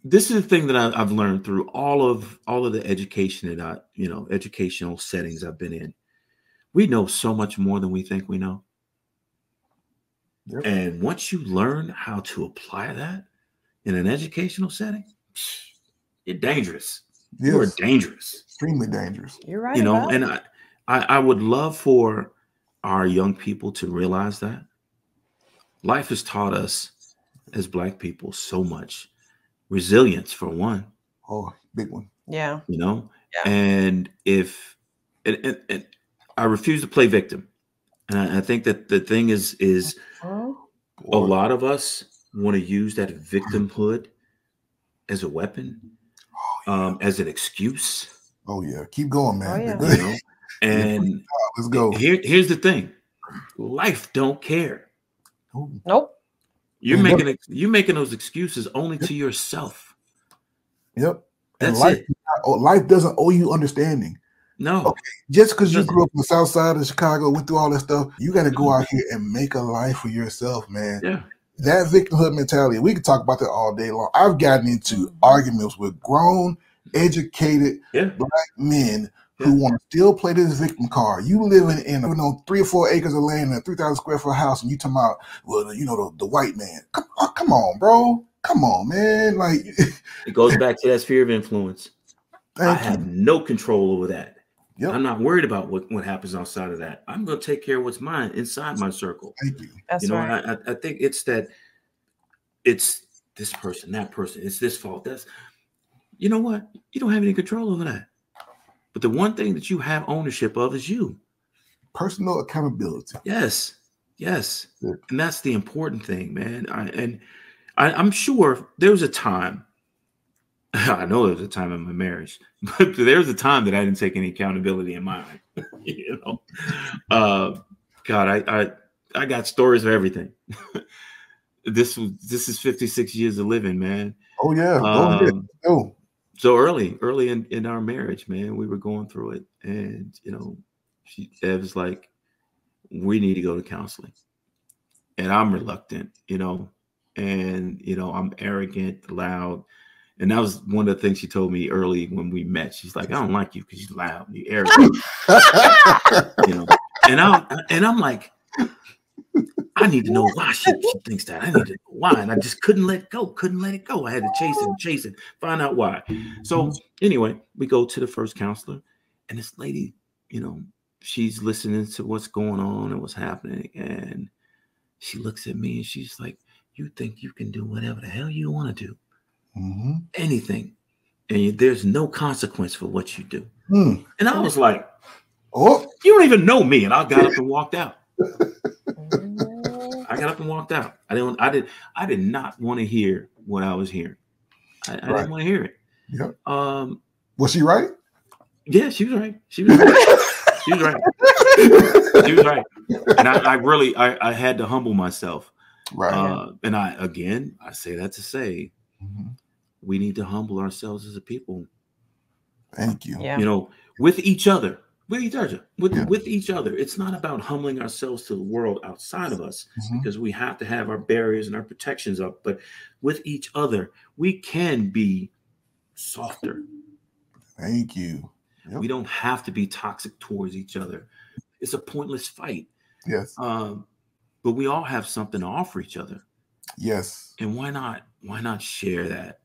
this is the thing that I've learned through all of the education that educational settings I've been in. We know so much more than we think we know. Yep. And once you learn how to apply that in an educational setting, you're dangerous. Yes. You are dangerous. Extremely dangerous. You're right. And I would love for our young people to realize that life has taught us as Black people so much. Resilience, for one. Oh, big one. Yeah. Yeah. And if and I refuse to play victim. And I think that the thing is a lot of us want to use that victimhood as a weapon, as an excuse. Oh yeah, keep going, man. You know? And let's go. Here's the thing: life don't care. Nope. You're making those excuses only to yourself. Yep. That's and life doesn't owe you understanding. No. Okay. Just because you grew up on the south side of Chicago, went through all that stuff, you got to go out here and make a life for yourself, man. Yeah. That victimhood mentality, we can talk about that all day long. I've gotten into arguments with grown, educated Black men who want to still play this victim card. You living in 3 or 4 acres of land in a 3,000 square foot house, and you talking about, well, the white man. Come on, bro. Come on, man. Like it goes back to that sphere of influence. I have no control over that. Yep. I'm not worried about what happens outside of that. I'm going to take care of what's mine inside my circle. Thank you. That's right. I think it's this person, that person. It's this fault. That's, you know what? You don't have any control over that. But the one thing that you have ownership of is you. Personal accountability. Yes. Yes. Yeah. And that's the important thing, man. I'm sure there was a time, I know there was a time in my marriage, but there was a time that I didn't take any accountability in my life. God, I got stories of everything. This is 56 years of living, man. Oh yeah. Go. So early in our marriage, man, we were going through it, and Ev was like, we need to go to counseling, and I'm reluctant, and I'm arrogant, loud. And that was one of the things she told me early when we met. She's like, I don't like you because you're loud, you're arrogant. And I'm like, I need to know why she thinks that. I need to know why. And I just couldn't let it go. I had to chase it, find out why. So anyway, we go to the first counselor, and this lady, she's listening to what's going on and what's happening. And she looks at me and she's like, you think you can do whatever the hell you want to do. Mm-hmm. Anything, and there's no consequence for what you do. And I was like, "Oh, you don't even know me." And I got up and walked out. I did not want to hear what I was hearing. I didn't want to hear it. Yep. Was she right? Yeah, she was right. She was right. She was right. She was right. And I had to humble myself. Right. And I say that to say. Mm-hmm. We need to humble ourselves as a people. Thank you. Yeah. With each other. With each other. It's not about humbling ourselves to the world outside of us, because we have to have our barriers and our protections up. But with each other, we can be softer. Thank you. Yep. We don't have to be toxic towards each other. It's a pointless fight. Yes. But we all have something to offer each other. Yes. And why not share that?